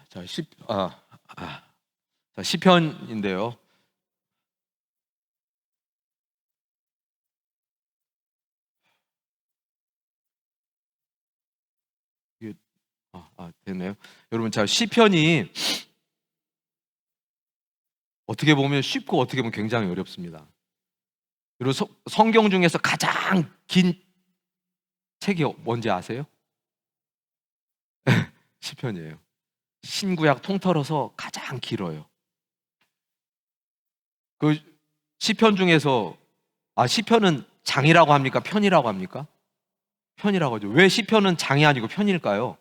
자, 자, 시편인데요. 이게 됐네요. 여러분, 자, 시편이 어떻게 보면 쉽고 어떻게 보면 굉장히 어렵습니다. 그리고 성경 중에서 가장 긴 책이 뭔지 아세요? 시편이에요. 신구약 통틀어서 가장 길어요. 그 시편 중에서 시편은 장이라고 합니까? 편이라고 합니까? 편이라고 하죠. 왜 시편은 장이 아니고 편일까요?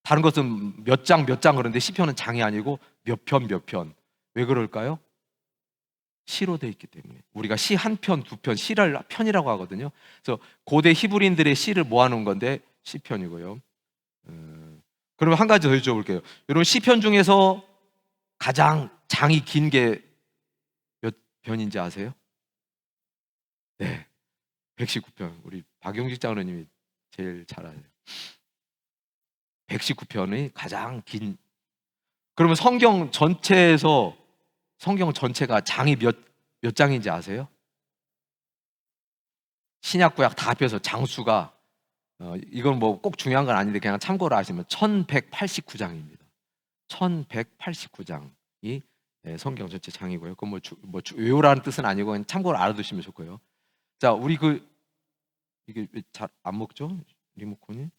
다른 것은 몇 장 몇 장 그런데 시편은 장이 아니고 몇 편 몇 편. 왜 그럴까요? 시로 돼 있기 때문에. 우리가 시 한 편, 두 편, 시를 편이라고 하거든요. 그래서 고대 히브리인들의 시를 모아놓은 건데 시편이고요. 그러면 한 가지 더 여쭤볼게요. 여러분, 시편 중에서 가장 장이 긴 게 몇 편인지 아세요? 네, 119편. 우리 박용식 장로님이 제일 잘 알아요. 119편이 가장 긴. 그러면 성경 전체가 장이 몇 장인지 아세요? 신약 구약 다 합해서 장수가 이건 뭐 꼭 중요한 건 아닌데 그냥 참고로 아시면 1189장입니다. 1189장이 성경 전체 장이고요. 그건 외우라는 뜻은 아니고 그냥 참고로 알아두시면 좋고요. 자, 우리 이게 왜 잘 안 먹죠? 리모컨이?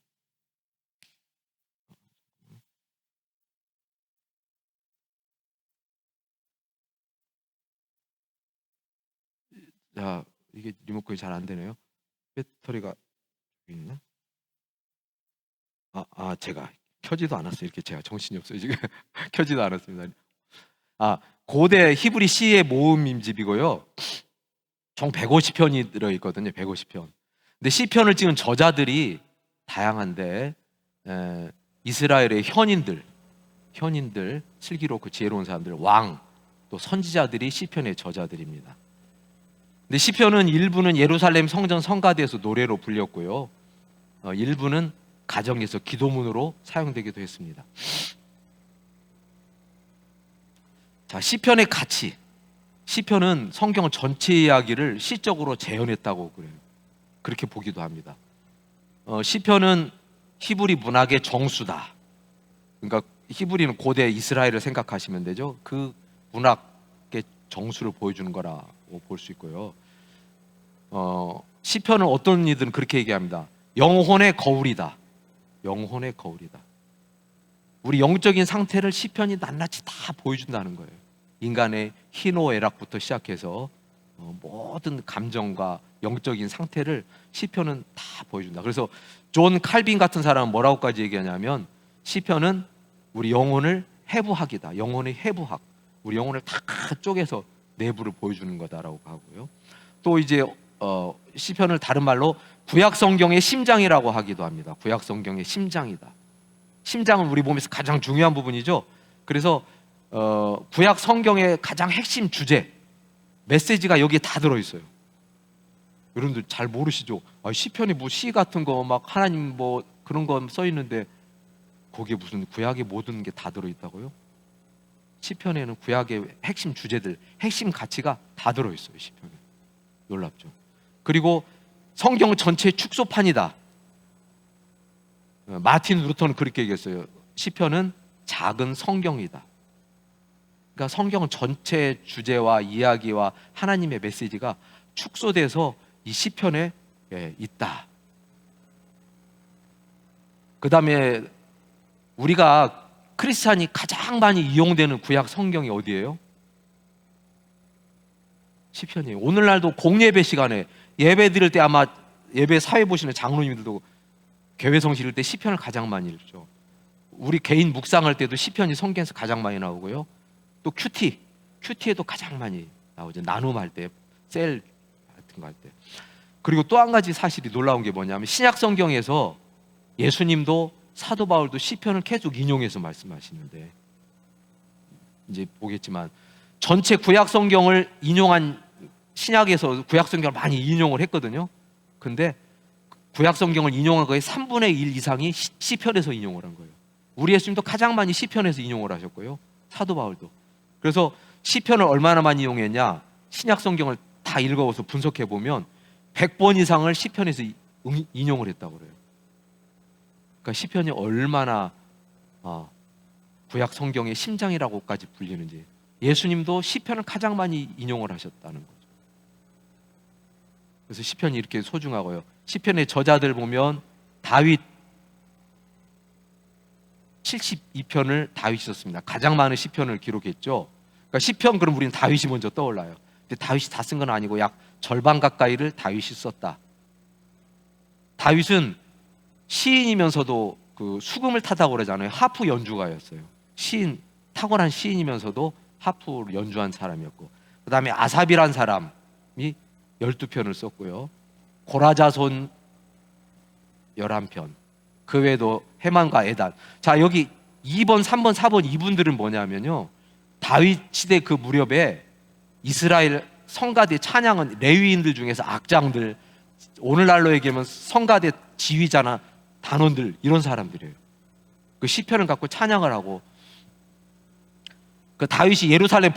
자, 이게 리모컨이 잘 안 되네요. 배터리가 여기 있나? 제가 켜지도 않았어요. 이렇게 제가 정신이 없어요 지금. 켜지도 않았습니다. 고대 히브리 시의 모음집이고요. 총 150편이 들어있거든요. 150편. 근데 시편을 찍은 저자들이 다양한데 이스라엘의 현인들, 슬기롭고 지혜로운 사람들, 왕, 또 선지자들이 시편의 저자들입니다. 근데 시편은 일부는 예루살렘 성전 성가대에서 노래로 불렸고요. 일부는 가정에서 기도문으로 사용되기도 했습니다. 자, 시편의 가치. 시편은 성경 전체 이야기를 시적으로 재현했다고 그래요. 그렇게 보기도 합니다. 시편은 히브리 문학의 정수다. 그러니까 히브리는 고대 이스라엘을 생각하시면 되죠. 그 문학의 정수를 보여주는 거라고 볼 수 있고요. 시편은 어떤 이들은 그렇게 얘기합니다. 영혼의 거울이다. 영혼의 거울이다. 우리 영적인 상태를 시편이 낱낱이 다 보여준다는 거예요. 인간의 희노애락부터 시작해서 모든 감정과 영적인 상태를 시편은 다 보여준다. 그래서 존 칼빈 같은 사람은 뭐라고까지 얘기하냐면 시편은 우리 영혼을 해부학이다. 영혼의 해부학. 우리 영혼을 다 쪼개서 내부를 보여주는 거다라고 하고요. 또 이제 시편을 다른 말로 구약 성경의 심장이라고 하기도 합니다. 구약 성경의 심장이다. 심장은 우리 몸에서 가장 중요한 부분이죠. 그래서 구약 성경의 가장 핵심 주제, 메시지가 여기에 다 들어있어요. 여러분들 잘 모르시죠? 시편이 뭐 시 같은 거 막 하나님 뭐 그런 거 써 있는데 거기에 무슨 구약의 모든 게 다 들어있다고요? 시편에는 구약의 핵심 주제들, 핵심 가치가 다 들어있어요. 시편에. 놀랍죠? 그리고 성경 전체의 축소판이다. 마틴 루터는 그렇게 얘기했어요. 시편은 작은 성경이다. 그러니까 성경 전체 주제와 이야기와 하나님의 메시지가 축소돼서 이 시편에 있다. 그 다음에 우리가 크리스찬이 가장 많이 이용되는 구약 성경이 어디예요? 시편이에요. 오늘날도 공예배 시간에 예배 드릴 때 아마 예배 사회 보시는 장로님들도 개회성 지를 때 시편을 가장 많이 읽죠. 우리 개인 묵상할 때도 시편이 성경에서 가장 많이 나오고요. 또 큐티에도 가장 많이 나오죠. 나눔할 때, 셀 같은 거 할 때. 그리고 또 한 가지 사실이 놀라운 게 뭐냐면 신약 성경에서 예수님도 사도 바울도 시편을 계속 인용해서 말씀하시는데 이제 보겠지만 전체 구약 성경을 인용한 신약에서 구약 성경을 많이 인용을 했거든요. 근데 구약 성경을 인용한 거의 3분의 1 이상이 시편에서 인용을 한 거예요. 우리 예수님도 가장 많이 시편에서 인용을 하셨고요. 사도 바울도. 그래서 시편을 얼마나 많이 이용했냐? 신약 성경을 다 읽어서 분석해 보면 100번 이상을 시편에서 인용을 했다고 그래요. 그러니까 시편이 얼마나 구약 성경의 심장이라고까지 불리는지. 예수님도 시편을 가장 많이 인용을 하셨다는 거죠. 그래서 시편이 이렇게 소중하고요. 시편의 저자들 보면 다윗 72편을 다윗이 썼습니다. 가장 많은 시편을 기록했죠. 그러니까 시편 그럼 우리는 다윗이 먼저 떠올라요. 근데 다윗이 다 쓴 건 아니고 약 절반 가까이를 다윗이 썼다. 다윗은 시인이면서도 그 수금을 타다고 그러잖아요. 하프 연주가였어요. 시인, 탁월한 시인이면서도 하프를 연주한 사람이었고, 그 다음에 아삽이란 사람이 12편을 썼고요. 고라자손 11편, 그 외에도 헤만과 에단. 자, 여기 2번, 3번, 4번 이분들은 뭐냐면요, 다윗 시대 그 무렵에 이스라엘 성가대 찬양은 레위인들 중에서 악장들, 오늘날로 얘기하면 성가대 지휘자나 단원들, 이런 사람들이에요. 그 시편을 갖고 찬양을 하고, 그 다윗이 예루살렘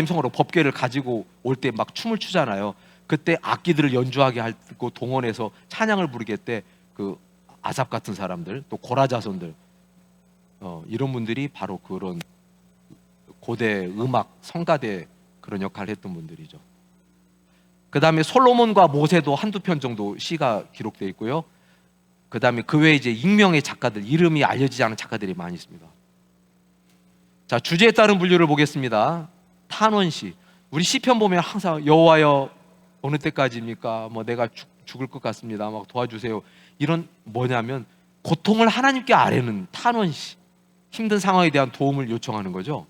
성으로 법궤를 가지고 올 때 막 춤을 추잖아요. 그때 악기들을 연주하게 하고 동원해서 찬양을 부르게 때 그 아삽 같은 사람들, 또 고라자손들, 이런 분들이 바로 그런 고대 음악 성가대 그런 역할을 했던 분들이죠. 그 다음에 솔로몬과 모세도 한두 편 정도 시가 기록되어 있고요. 그 다음에 그 외에 이제 익명의 작가들, 이름이 알려지지 않은 작가들이 많이 있습니다. 자, 주제에 따른 분류를 보겠습니다. 탄원시. 우리 시편 보면 항상 여호와여 어느 때까지입니까? 뭐 내가 죽을 것 같습니다. 막 도와주세요. 이런 뭐냐면 고통을 하나님께 아뢰는 탄원시. 힘든 상황에 대한 도움을 요청하는 거죠.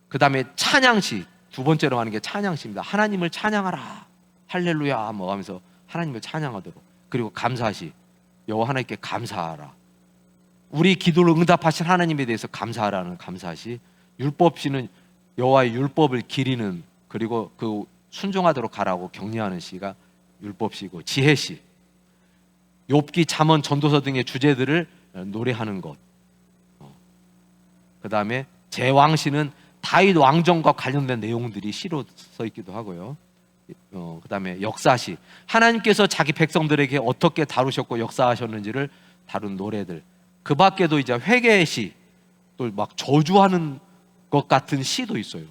그 다음에 찬양시. 두 번째로 하는 게 찬양시입니다. 하나님을 찬양하라. 할렐루야 뭐 하면서 하나님을 찬양하도록. 그리고 감사시. 여호와 하나님께 감사하라. 우리 기도를 응답하신 하나님에 대해서 감사하라는 감사시. 율법시는 여호와의 율법을 기리는, 그리고 그 순종하도록 가라고 격려하는 시가 율법시고, 지혜시, 욥기, 잠언, 전도서 등의 주제들을 노래하는 것. 그 다음에 제왕시는 다윗 왕정과 관련된 내용들이 시로 써 있기도 하고요. 그 다음에 역사시, 하나님께서 자기 백성들에게 어떻게 다루셨고 역사하셨는지를 다룬 노래들. 그 밖에도 이제 회개시, 또 막 저주하는 것 같은 시도 있어요.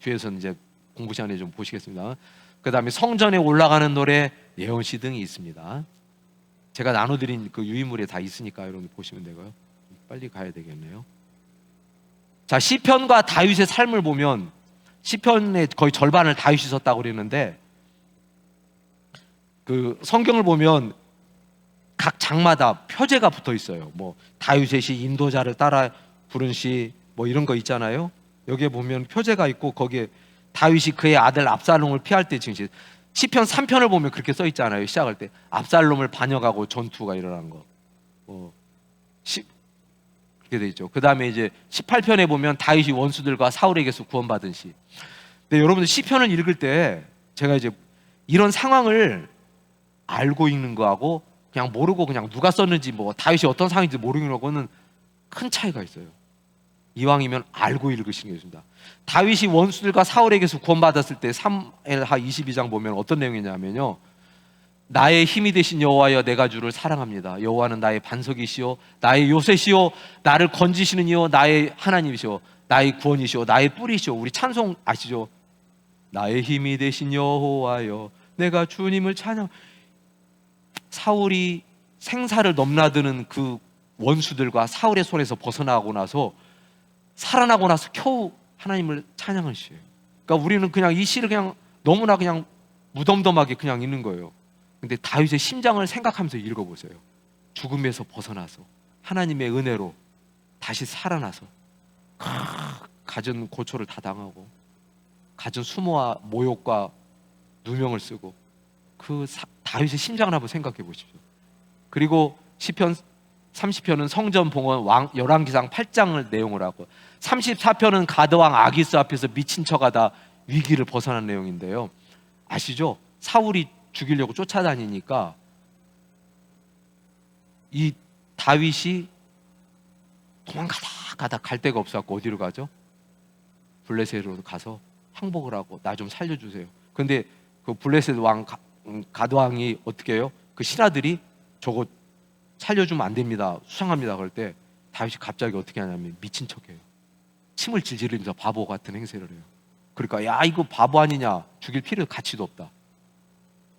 뒤에서는 이제 공부 시간에 좀 보시겠습니다. 그 다음에 성전에 올라가는 노래, 예언시 등이 있습니다. 제가 나눠드린 그 유인물에 다 있으니까 여러분 보시면 되고요. 빨리 가야 되겠네요. 자, 시편과 다윗의 삶을 보면 시편의 거의 절반을 다윗이 썼다고 그랬는데, 그 성경을 보면 각 장마다 표제가 붙어 있어요. 뭐 다윗의 시, 인도자를 따라 부른 시, 뭐 이런 거 있잖아요. 여기에 보면 표제가 있고, 거기에 다윗이 그의 아들 압살롬을 피할 때 증시. 시편 3편을 보면 그렇게 써 있잖아요. 시작할 때 압살롬을 반역하고 전투가 일어난 거. 그렇게 돼 있죠. 그 다음에 이제 18편에 보면 다윗이 원수들과 사울에게서 구원받은 시. 근데 여러분들 시편을 읽을 때 제가 이제 이런 상황을 알고 읽는 거하고 그냥 모르고 그냥 누가 썼는지, 뭐 다윗이 어떤 상황인지 모르는 거는 큰 차이가 있어요. 이왕이면 알고 읽으시는 게 좋습니다. 다윗이 원수들과 사울에게서 구원받았을 때 3엘하 22장 보면 어떤 내용이냐면요, 나의 힘이 되신 여호와여, 내가 주를 사랑합니다. 여호와는 나의 반석이시오, 나의 요새시오, 나를 건지시는 이요, 나의 하나님이시오, 나의 구원이시오, 나의 뿌리시오. 우리 찬송 아시죠? 나의 힘이 되신 여호와여, 내가 주님을 찬양. 사울이 생사를 넘나드는 그 원수들과 사울의 손에서 벗어나고 나서, 살아나고 나서 겨우 하나님을 찬양한 시예요. 그러니까 우리는 그냥 이 시를 그냥 너무나 그냥 무덤덤하게 그냥 읽는 거예요. 근데 다윗의 심장을 생각하면서 읽어보세요. 죽음에서 벗어나서 하나님의 은혜로 다시 살아나서 갖은 고초를 다 당하고 갖은 수모와 모욕과 누명을 쓰고, 그 다윗의 심장을 한번 생각해 보십시오. 그리고 시편 30편은 성전 봉헌 열왕기상 8장을 내용을 하고, 34편은 가드왕 아기스 앞에서 미친 척하다 위기를 벗어난 내용인데요. 아시죠? 사울이 죽이려고 쫓아다니니까 이 다윗이 도망가다 갈 데가 없어갖고 어디로 가죠? 블레셋으로 가서 항복을 하고 나 좀 살려주세요. 근데 그 블레셋 왕 가드왕이 어떻게 해요? 그 신하들이 저거 살려주면 안 됩니다, 수상합니다. 그럴 때 다윗이 갑자기 어떻게 하냐면 미친 척해요. 침을 질질 흘리면서 바보 같은 행세를 해요. 그러니까 야 이거 바보 아니냐, 죽일 필요 가치도 없다.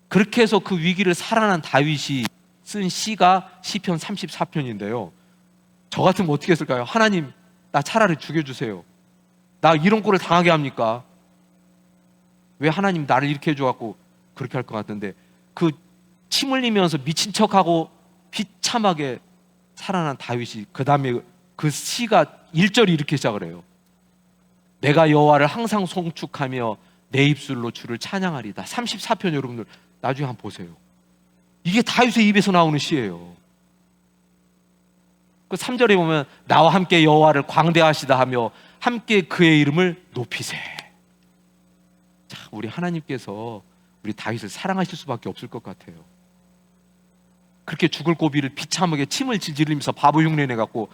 그렇게 해서 그 위기를 살아난 다윗이 쓴 시가 시편 34편인데요 저 같으면 어떻게 했을까요? 하나님 나 차라리 죽여주세요. 나 이런 꼴을 당하게 합니까? 왜 하나님 나를 이렇게 해줘갖고 그렇게 할 것 같은데, 그 침 흘리면서 미친 척하고 비참하게 살아난 다윗이 그 다음에 그 시가 1절이 이렇게 시작을 해요. 내가 여호와를 항상 송축하며 내 입술로 주를 찬양하리다. 34편 여러분들 나중에 한번 보세요. 이게 다윗의 입에서 나오는 시예요. 그 3절에 보면 나와 함께 여호와를 광대하시다 하며 함께 그의 이름을 높이세. 자, 우리 하나님께서 우리 다윗을 사랑하실 수밖에 없을 것 같아요. 그렇게 죽을 고비를 비참하게 침을 질질 흘리면서 바보 흉내 내갖고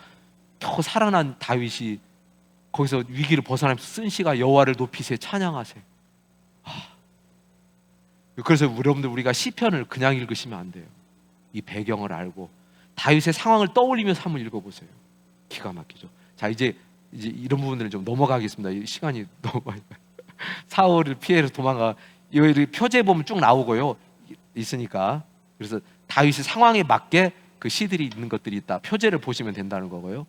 겨우 살아난 다윗이 거기서 위기를 벗어나면서 쓴 시가 여호와를 높이세, 찬양하세. 그래서 여러분들 우리가 시편을 그냥 읽으시면 안 돼요. 이 배경을 알고 다윗의 상황을 떠올리면서 한번 읽어보세요. 기가 막히죠. 자, 이제 이런 부분들을 좀 넘어가겠습니다. 시간이 너무 많이 사울을 피해서 도망가. 이 표제에 보면 쭉 나오고요. 있으니까. 그래서 다윗의 상황에 맞게 그 시들이 있는 것들이 있다. 표제를 보시면 된다는 거고요.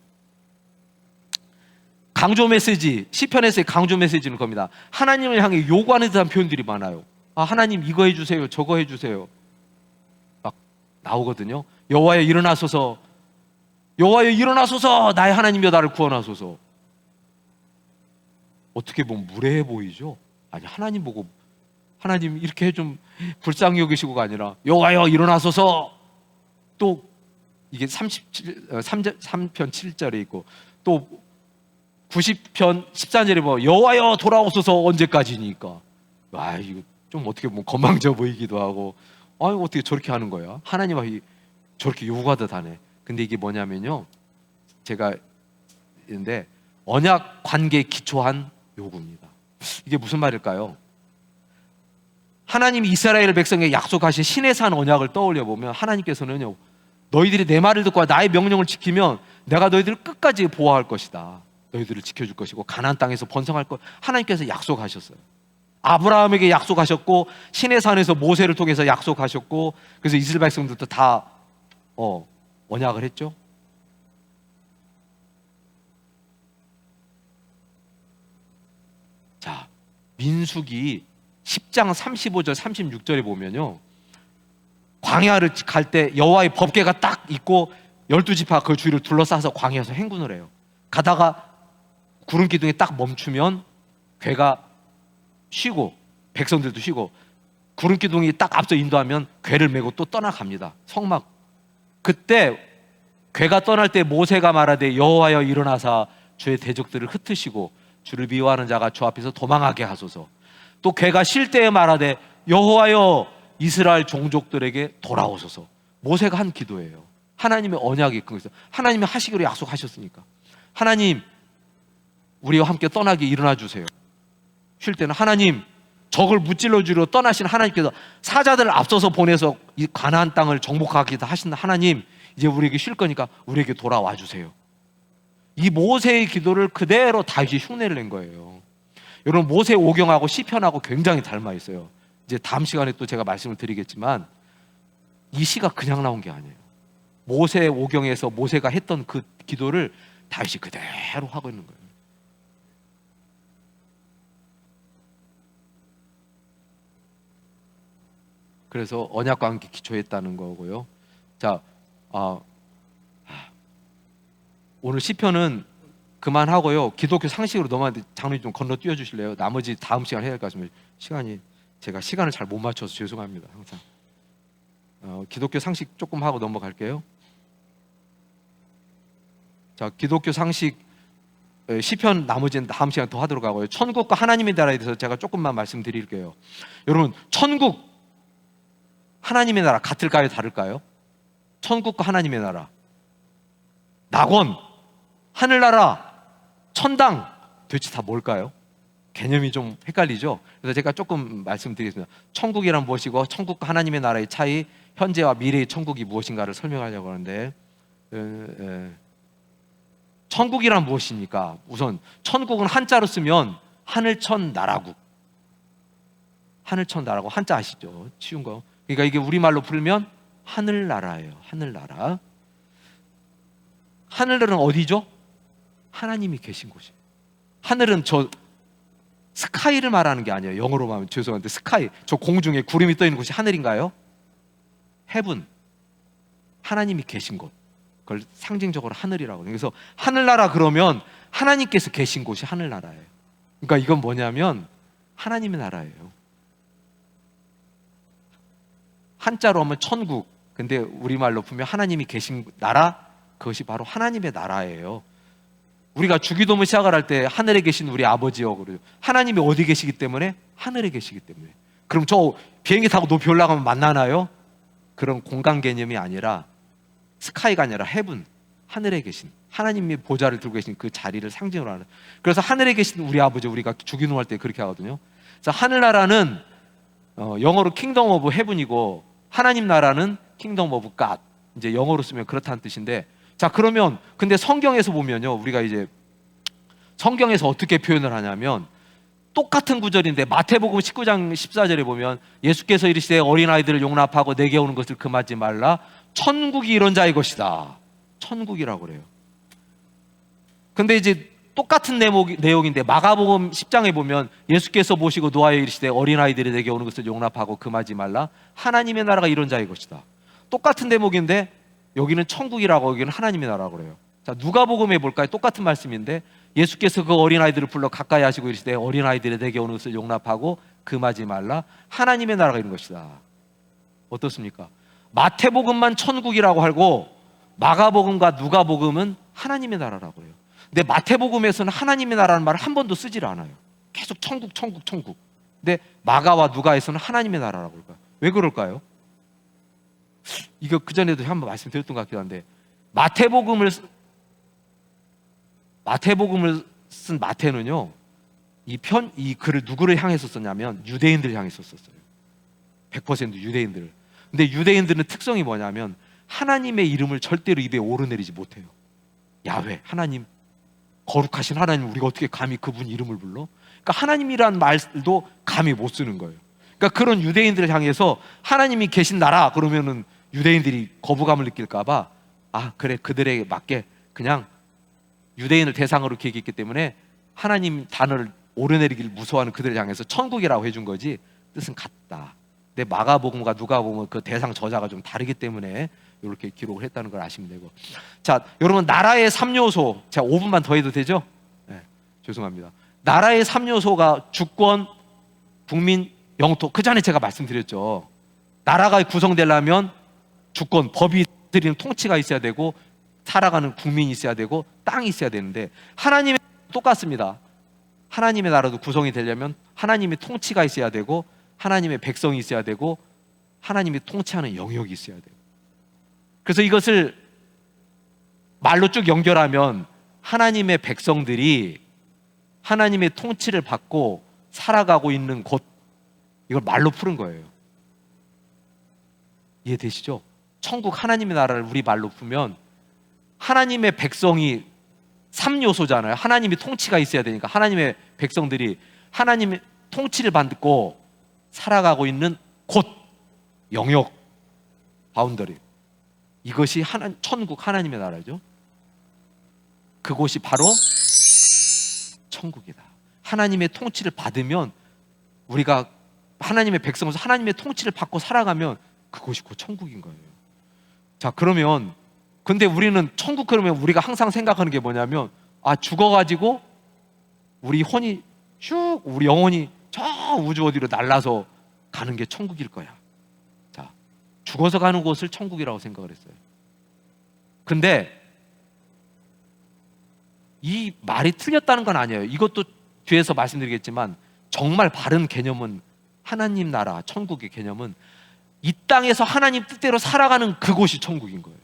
강조 메시지, 시편에서의 강조 메시지는 겁니다. 하나님을 향해 요구하는 듯한 표현들이 많아요. 아, 하나님 이거 해주세요, 저거 해주세요. 막 나오거든요. 여호와여 일어나소서, 여호와여 일어나소서, 나의 하나님이여 나를 구원하소서. 어떻게 보면 무례해 보이죠? 아니, 하나님 보고 하나님 이렇게 좀 불쌍히 여기시고가 아니라 여호와여 일어나소서. 또 이게 3편 7절에 있고 또 90편 14절에 보면 여호와여 돌아오소서 언제까지니까. 와, 이거 좀 어떻게 보면 건방져 보이기도 하고, 아유 어떻게 저렇게 하는 거야? 하나님 앞에 저렇게 요구하듯 하네. 근데 이게 뭐냐면요, 제가 있는데 언약 관계에 기초한 요구입니다. 이게 무슨 말일까요? 하나님이 이스라엘 백성에게 약속하신 신의 산 언약을 떠올려 보면 하나님께서는요, 너희들이 내 말을 듣고 나의 명령을 지키면 내가 너희들을 끝까지 보호할 것이다. 너희들을 지켜줄 것이고 가나안 땅에서 번성할 것, 하나님께서 약속하셨어요. 아브라함에게 약속하셨고 신의 산에서 모세를 통해서 약속하셨고, 그래서 이스라엘 백성들도 다 언약을 했죠. 자, 민수기 10장 35절 36절에 보면요, 광야를 갈 때 여호와의 법궤가 딱 있고 12지파 그 주위를 둘러싸서 광야에서 행군을 해요. 가다가 구름 기둥에 딱 멈추면 궤가 쉬고 백성들도 쉬고, 구름 기둥이 딱 앞서 인도하면 궤를 메고 또 떠나갑니다. 성막. 그때 궤가 떠날 때 모세가 말하되 여호와여 일어나사 주의 대적들을 흩으시고 주를 미워하는 자가 주 앞에서 도망하게 하소서. 또 궤가 쉴 때에 말하되 여호와여 이스라엘 종족들에게 돌아오소서. 모세가 한 기도예요. 하나님의 언약이 그거죠. 하나님이 하시기로 약속하셨으니까. 하나님 우리와 함께 떠나게 일어나 주세요. 쉴 때는 하나님 적을 무찔러 주려 떠나신 하나님께서 사자들을 앞서서 보내서 이 가나안 땅을 정복하기도 하신 하나님, 이제 우리에게 쉴 거니까 우리에게 돌아와 주세요. 이 모세의 기도를 그대로 다윗이 흉내를 낸 거예요. 여러분, 모세 오경하고 시편하고 굉장히 닮아 있어요. 이제 다음 시간에 또 제가 말씀을 드리겠지만 이 시가 그냥 나온 게 아니에요. 모세 오경에서 모세가 했던 그 기도를 다윗이 그대로 하고 있는 거예요. 그래서 언약과 함께 기초했다는 거고요. 자, 오늘 시편은 그만하고요. 기독교 상식으로 넘어가는데 장로님 좀 건너뛰어 주실래요? 나머지 다음 시간 해야 할 것 같으면 제가 시간을 잘 못 맞춰서 죄송합니다. 항상 기독교 상식 조금 하고 넘어갈게요. 자, 기독교 상식 시편 나머지는 다음 시간 더 하도록 하고요. 천국과 하나님의 나라에 대해서 제가 조금만 말씀드릴게요. 여러분, 천국 하나님의 나라 같을까요? 다를까요? 천국과 하나님의 나라 낙원, 하늘나라, 천당 도대체 다 뭘까요? 개념이 좀 헷갈리죠? 그래서 제가 조금 말씀드리겠습니다. 천국이란 무엇이고 천국과 하나님의 나라의 차이, 현재와 미래의 천국이 무엇인가를 설명하려고 하는데, 천국이란 무엇입니까? 우선 천국은 한자로 쓰면 하늘천나라국. 하늘천나라국, 한자 아시죠? 쉬운 거. 그러니까 이게 우리말로 풀면 하늘나라예요. 하늘나라. 하늘은 어디죠? 하나님이 계신 곳이에요. 하늘은 저 스카이를 말하는 게 아니에요. 영어로 말하면 죄송한데 스카이, 저 공중에 구름이 떠 있는 곳이 하늘인가요? 헤븐, 하나님이 계신 곳, 그걸 상징적으로 하늘이라고 해요. 그래서 하늘나라 그러면 하나님께서 계신 곳이 하늘나라예요. 그러니까 이건 뭐냐면 하나님의 나라예요. 한자로 하면 천국, 근데 우리말로 보면 하나님이 계신 나라, 그것이 바로 하나님의 나라예요. 우리가 주기도문 시작을 할 때 하늘에 계신 우리 아버지여 그러죠. 하나님이 어디 계시기 때문에? 하늘에 계시기 때문에. 그럼 저 비행기 타고 높이 올라가면 만나나요? 그런 공간 개념이 아니라, 스카이가 아니라 헤븐, 하늘에 계신 하나님이 보좌를 들고 계신 그 자리를 상징으로 하는. 그래서 하늘에 계신 우리 아버지, 우리가 주기도문 할 때 그렇게 하거든요. 그래서 하늘나라는 영어로 킹덤 오브 헤븐이고 하나님 나라는 킹덤 오브 갓. 이제 영어로 쓰면 그렇다는 뜻인데, 자 그러면 근데 성경에서 보면요, 우리가 이제 성경에서 어떻게 표현을 하냐면 똑같은 구절인데 마태복음 19장 14절에 보면 예수께서 이르시되 어린아이들을 용납하고 내게 오는 것을 금하지 말라, 천국이 이런 자의 것이다. 천국이라고 그래요. 근데 이제 똑같은 내용인데 마가복음 10장에 보면 예수께서 모시고 노아에 이르시되 어린아이들이 내게 오는 것을 용납하고 금하지 말라, 하나님의 나라가 이런 자의 것이다. 똑같은 대목인데 여기는 천국이라고, 여기는 하나님의 나라라고 그래요. 자, 누가복음에 볼까요? 똑같은 말씀인데 예수께서 그 어린아이들을 불러 가까이 하시고 이르시되 어린아이들이 내게 오는 것을 용납하고 금하지 말라, 하나님의 나라가 이런 것이다. 어떻습니까? 마태복음만 천국이라고 하고 마가복음과 누가복음은 하나님의 나라라고 해요. 근데 마태복음에서는 하나님의 나라는 말을 한 번도 쓰질 않아요. 계속 천국, 천국, 천국. 근데 마가와 누가에서는 하나님의 나라라고 할까요? 왜 그럴까요? 이거 그전에도 한번 말씀드렸던 것 같기도 한데, 마태복음을 쓴 마태는요, 이 글을 누구를 향해서 썼냐면 유대인들을 향해서 썼어요. 100% 유대인들을. 근데 유대인들은 특성이 뭐냐면 하나님의 이름을 절대로 입에 오르내리지 못해요. 야훼, 하나님, 거룩하신 하나님, 우리가 어떻게 감히 그분 이름을 불러? 그러니까 하나님이란 말도 감히 못 쓰는 거예요. 그러니까 그런 유대인들을 향해서 하나님이 계신 나라 그러면은 유대인들이 거부감을 느낄까봐, 아 그래, 그들에게 맞게 그냥 유대인을 대상으로 이렇게 얘기했기 때문에 하나님 단어를 오르내리기를 무서워하는 그들을 향해서 천국이라고 해준 거지, 뜻은 같다. 근데 마가복음과 누가복음은 그 대상 저자가 좀 다르기 때문에 이렇게 기록을 했다는 걸 아시면 되고. 자, 여러분, 나라의 3요소, 제가 5분만 더 해도 되죠? 네, 죄송합니다. 나라의 3요소가 주권, 국민, 영토. 그 전에 제가 말씀드렸죠. 나라가 구성되려면 주권, 법이 들이는 통치가 있어야 되고 살아가는 국민이 있어야 되고 땅이 있어야 되는데, 하나님의 똑같습니다. 하나님의 나라도 구성이 되려면 하나님의 통치가 있어야 되고 하나님의 백성이 있어야 되고 하나님이 통치하는 영역이 있어야 돼요. 그래서 이것을 말로 쭉 연결하면 하나님의 백성들이 하나님의 통치를 받고 살아가고 있는 곳, 이걸 말로 푸는 거예요. 이해되시죠? 천국, 하나님의 나라를 우리 말로 풀면 하나님의 백성이 3요소잖아요. 하나님이 통치가 있어야 되니까 하나님의 백성들이 하나님의 통치를 받고 살아가고 있는 곳, 영역, 바운더리, 이것이 천국, 하나님의 나라죠. 그곳이 바로 천국이다. 하나님의 통치를 받으면, 우리가 하나님의 백성으로서 하나님의 통치를 받고 살아가면 그곳이 곧 천국인 거예요. 자, 그러면 근데 우리는 천국, 그러면 우리가 항상 생각하는 게 뭐냐면, 아, 죽어가지고 우리 혼이 슉, 우리 영혼이 저 우주 어디로 날아서 가는 게 천국일 거야. 자, 죽어서 가는 곳을 천국이라고 생각을 했어요. 근데 이 말이 틀렸다는 건 아니에요. 이것도 뒤에서 말씀드리겠지만 정말 바른 개념은, 하나님 나라, 천국의 개념은 이 땅에서 하나님 뜻대로 살아가는 그곳이 천국인 거예요.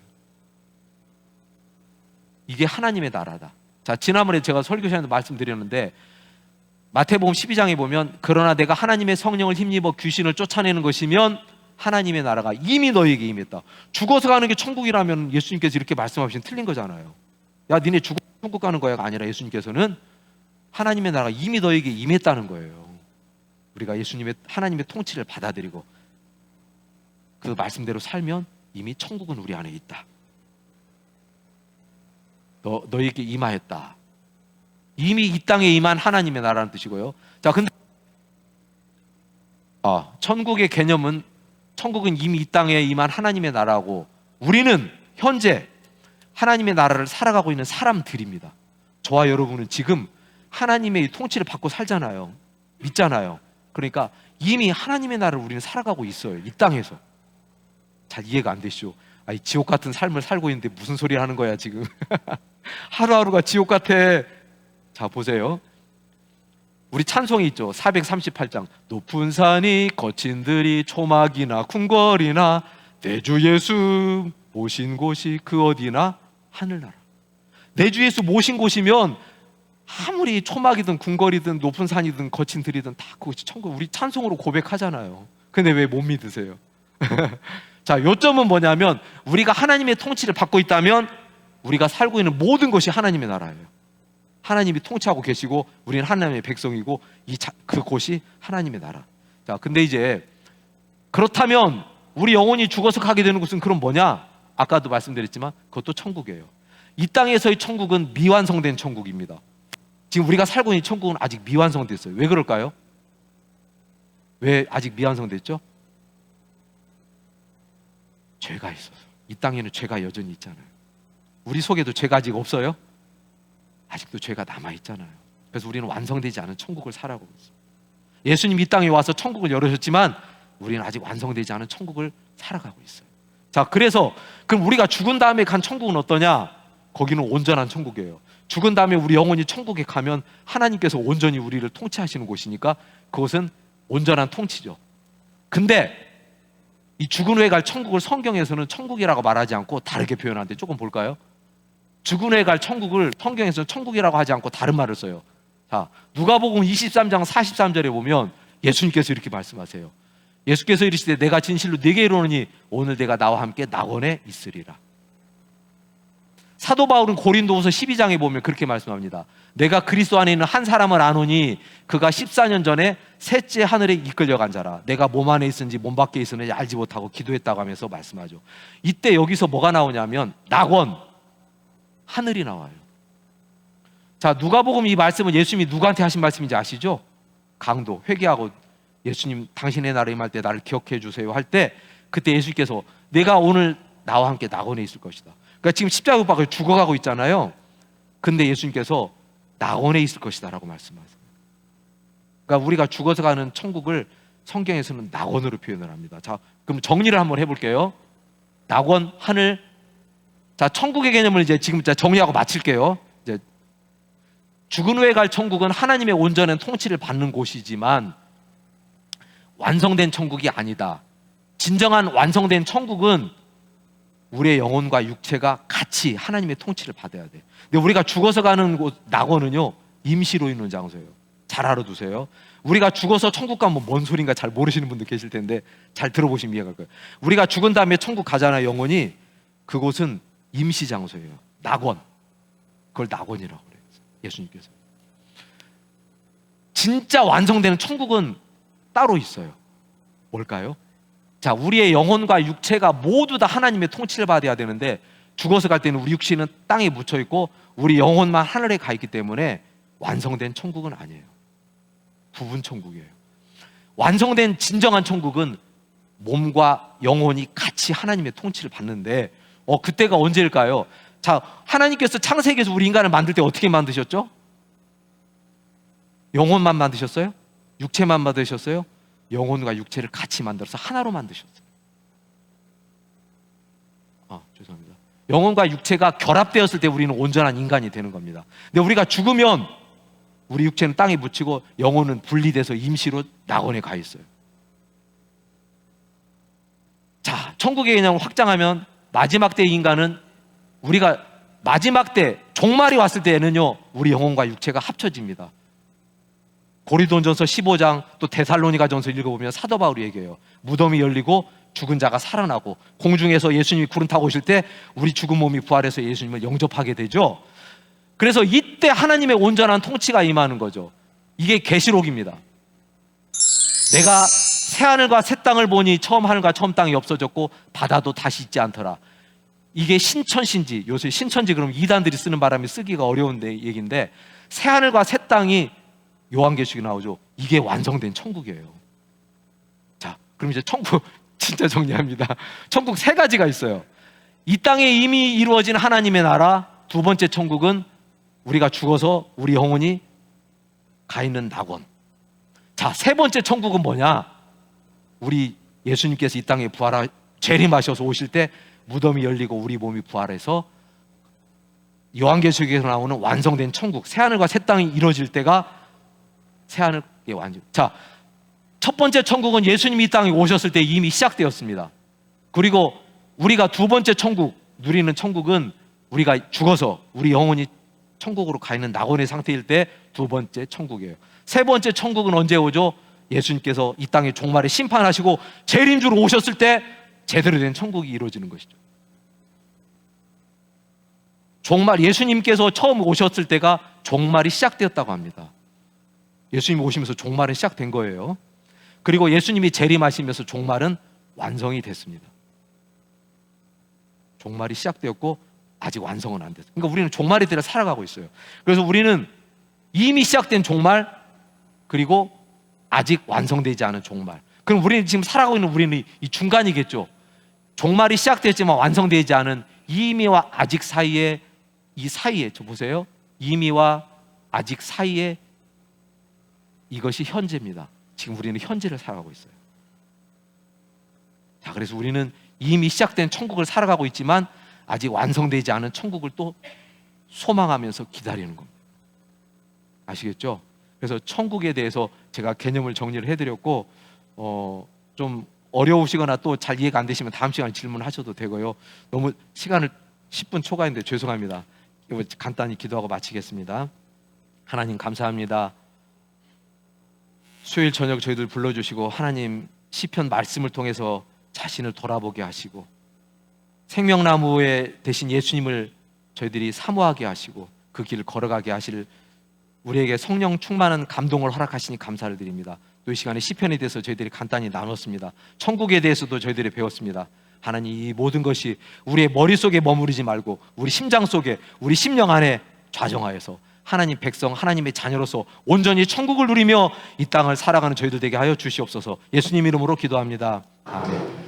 이게 하나님의 나라다. 자, 지난번에 제가 설교 시간에 말씀드렸는데 마태복음 12장에 보면 그러나 내가 하나님의 성령을 힘입어 귀신을 쫓아내는 것이면 하나님의 나라가 이미 너에게 임했다. 죽어서 가는 게 천국이라면 예수님께서 이렇게 말씀하시면 틀린 거잖아요. 야, 니네 죽어 천국 가는 거야가 아니라 예수님께서는 하나님의 나라가 이미 너에게 임했다는 거예요. 우리가 하나님의 통치를 받아들이고 그 말씀대로 살면 이미 천국은 우리 안에 있다. 너에게 임하였다. 이미 이 땅에 임한 하나님의 나라라는 뜻이고요. 자, 근데 천국의 개념은 천국은 이미 이 땅에 임한 하나님의 나라고 우리는 현재 하나님의 나라를 살아가고 있는 사람들입니다. 저와 여러분은 지금 하나님의 통치를 받고 살잖아요. 믿잖아요. 그러니까 이미 하나님의 나라를 우리는 살아가고 있어요. 이 땅에서. 잘 이해가 안 되시죠? 아니, 지옥 같은 삶을 살고 있는데 무슨 소리 하는 거야 지금. 하루하루가 지옥 같아. 자, 보세요. 우리 찬송이 있죠. 438장. 높은 산이 거친 들이 초막이나 궁궐이나 내 주 예수 모신 곳이 그 어디나 하늘나라. 내 주 예수 모신 곳이면 아무리 초막이든 궁궐이든 높은 산이든 거친 들이든 다 그것이 천국. 우리 찬송으로 고백하잖아요. 근데 왜 못 믿으세요? 자, 요점은 뭐냐면 우리가 하나님의 통치를 받고 있다면 우리가 살고 있는 모든 것이 하나님의 나라예요. 하나님이 통치하고 계시고 우리는 하나님의 백성이고 그곳이 하나님의 나라. 자, 근데 이제 그렇다면 우리 영혼이 죽어서 가게 되는 곳은 그럼 뭐냐? 아까도 말씀드렸지만 그것도 천국이에요. 이 땅에서의 천국은 미완성된 천국입니다. 지금 우리가 살고 있는 천국은 아직 미완성됐어요. 왜 그럴까요? 왜 아직 미완성됐죠? 죄가 있어서. 이 땅에는 죄가 여전히 있잖아요. 우리 속에도 죄가 아직 없어요? 아직도 죄가 남아있잖아요. 그래서 우리는 완성되지 않은 천국을 살아가고 있어요. 예수님 이 땅에 와서 천국을 열으셨지만 우리는 아직 완성되지 않은 천국을 살아가고 있어요. 자, 그래서 그럼 우리가 죽은 다음에 간 천국은 어떠냐? 거기는 온전한 천국이에요. 죽은 다음에 우리 영혼이 천국에 가면 하나님께서 온전히 우리를 통치하시는 곳이니까 그것은 온전한 통치죠. 근데 이 죽은 후에 갈 천국을 성경에서는 천국이라고 말하지 않고 다르게 표현하는데 조금 볼까요? 죽은 후에 갈 천국을 성경에서는 천국이라고 하지 않고 다른 말을 써요. 자, 누가복음 23장 43절에 보면 예수님께서 이렇게 말씀하세요. 예수께서 이르시되 내가 진실로 네게 이르노니 오늘 내가 나와 함께 낙원에 있으리라. 사도 바울은 고린도후서 12장에 보면 그렇게 말씀합니다. 내가 그리스도 안에 있는 한 사람을 아노니 그가 14년 전에 셋째 하늘에 이끌려간 자라. 내가 몸 안에 있은지 몸 밖에 있었는지 알지 못하고 기도했다고 하면서 말씀하죠. 이때 여기서 뭐가 나오냐면 낙원, 하늘이 나와요. 자, 누가복음 이 말씀은 예수님이 누구한테 하신 말씀인지 아시죠? 강도, 회개하고 예수님 당신의 나라에 임할 때 나를 기억해 주세요 할 때 그때 예수님께서 내가 오늘 나와 함께 낙원에 있을 것이다. 그러니까 지금 십자가 못 박혀 죽어가고 있잖아요. 근데 예수님께서 낙원에 있을 것이다 라고 말씀하세요. 그러니까 우리가 죽어서 가는 천국을 성경에서는 낙원으로 표현을 합니다. 자, 그럼 정리를 한번 해볼게요. 낙원, 하늘. 자, 천국의 개념을 이제 지금 정리하고 마칠게요. 이제 죽은 후에 갈 천국은 하나님의 온전한 통치를 받는 곳이지만 완성된 천국이 아니다. 진정한 완성된 천국은 우리의 영혼과 육체가 같이 하나님의 통치를 받아야 돼. 근데 우리가 죽어서 가는 곳 낙원은요 임시로 있는 장소예요. 잘 알아두세요. 우리가 죽어서 천국 가면 뭔 소린가 잘 모르시는 분들 계실 텐데 잘 들어보시면 이해가 갈 거예요. 우리가 죽은 다음에 천국 가잖아요. 영혼이. 그곳은 임시 장소예요. 낙원. 그걸 낙원이라고 그래요. 예수님께서. 진짜 완성되는 천국은 따로 있어요. 뭘까요? 자, 우리의 영혼과 육체가 모두 다 하나님의 통치를 받아야 되는데 죽어서 갈 때는 우리 육신은 땅에 묻혀 있고 우리 영혼만 하늘에 가 있기 때문에 완성된 천국은 아니에요. 부분 천국이에요. 완성된 진정한 천국은 몸과 영혼이 같이 하나님의 통치를 받는데 그때가 언제일까요? 자, 하나님께서 창세기에서 우리 인간을 만들 때 어떻게 만드셨죠? 영혼만 만드셨어요? 육체만 만드셨어요? 영혼과 육체를 같이 만들어서 하나로 만드셨어요. 죄송합니다. 영혼과 육체가 결합되었을 때 우리는 온전한 인간이 되는 겁니다. 근데 우리가 죽으면 우리 육체는 땅에 묻히고 영혼은 분리돼서 임시로 낙원에 가 있어요. 자, 천국의 개념을 확장하면 마지막 때의 인간은 우리가 마지막 때 종말이 왔을 때에는요 우리 영혼과 육체가 합쳐집니다. 고린도전서 15장 또 데살로니가전서 읽어보면 사도 바울이 얘기해요. 무덤이 열리고 죽은 자가 살아나고 공중에서 예수님이 구름 타고 오실 때 우리 죽은 몸이 부활해서 예수님을 영접하게 되죠. 그래서 이때 하나님의 온전한 통치가 임하는 거죠. 이게 계시록입니다. 내가 새하늘과 새 땅을 보니 처음 하늘과 처음 땅이 없어졌고 바다도 다시 있지 않더라. 이게 신천신지, 요새 신천지 그러면 이단들이 쓰는 바람에 쓰기가 어려운 얘기인데 새하늘과 새 땅이 요한계시록에 나오죠. 이게 완성된 천국이에요. 자, 그럼 이제 천국 진짜 정리합니다. 천국 세 가지가 있어요. 이 땅에 이미 이루어진 하나님의 나라, 두 번째 천국은 우리가 죽어서 우리 영혼이 가 있는 낙원. 자, 세 번째 천국은 뭐냐? 우리 예수님께서 이 땅에 재림하셔서 오실 때 무덤이 열리고 우리 몸이 부활해서 요한계시록에서 나오는 완성된 천국, 새하늘과 새 땅이 이루어질 때가 새하늘의 완전. 자, 첫 번째 천국은 예수님이 이 땅에 오셨을 때 이미 시작되었습니다. 그리고 우리가 두 번째 천국 누리는 천국은 우리가 죽어서 우리 영혼이 천국으로 가 있는 낙원의 상태일 때 두 번째 천국이에요. 세 번째 천국은 언제 오죠? 예수님께서 이 땅에 종말에 심판하시고 재림주로 오셨을 때 제대로 된 천국이 이루어지는 것이죠. 종말, 예수님께서 처음 오셨을 때가 종말이 시작되었다고 합니다. 예수님이 오시면서 종말은 시작된 거예요. 그리고 예수님이 재림하시면서 종말은 완성이 됐습니다. 종말이 시작되었고 아직 완성은 안 됐어요. 그러니까 우리는 종말에 대해 살아가고 있어요. 그래서 우리는 이미 시작된 종말, 그리고 아직 완성되지 않은 종말. 그럼 우리는 지금 살아가고 있는 우리는 이 중간이겠죠. 종말이 시작됐지만 완성되지 않은 이미와 아직 사이에, 이 사이에, 저 보세요. 이미와 아직 사이에, 이것이 현재입니다. 지금 우리는 현재를 살아가고 있어요. 자, 그래서 우리는 이미 시작된 천국을 살아가고 있지만 아직 완성되지 않은 천국을 또 소망하면서 기다리는 겁니다. 아시겠죠? 그래서 천국에 대해서 제가 개념을 정리를 해드렸고, 좀 어려우시거나 또 잘 이해가 안 되시면 다음 시간에 질문하셔도 되고요. 너무 시간을 10분 초과했는데 죄송합니다. 간단히 기도하고 마치겠습니다. 하나님 감사합니다. 수요일 저녁 저희들 불러주시고 하나님 시편 말씀을 통해서 자신을 돌아보게 하시고 생명나무에 대신 예수님을 저희들이 사모하게 하시고 그 길을 걸어가게 하실 우리에게 성령 충만한 감동을 허락하시니 감사를 드립니다. 또 이 시간에 시편에 대해서 저희들이 간단히 나눴습니다. 천국에 대해서도 저희들이 배웠습니다. 하나님, 이 모든 것이 우리의 머릿속에 머무르지 말고 우리 심장 속에, 우리 심령 안에 좌정하여서 하나님 백성, 하나님의 자녀로서 온전히 천국을 누리며 이 땅을 살아가는 저희들 되게 하여 주시옵소서. 예수님 이름으로 기도합니다. 아멘.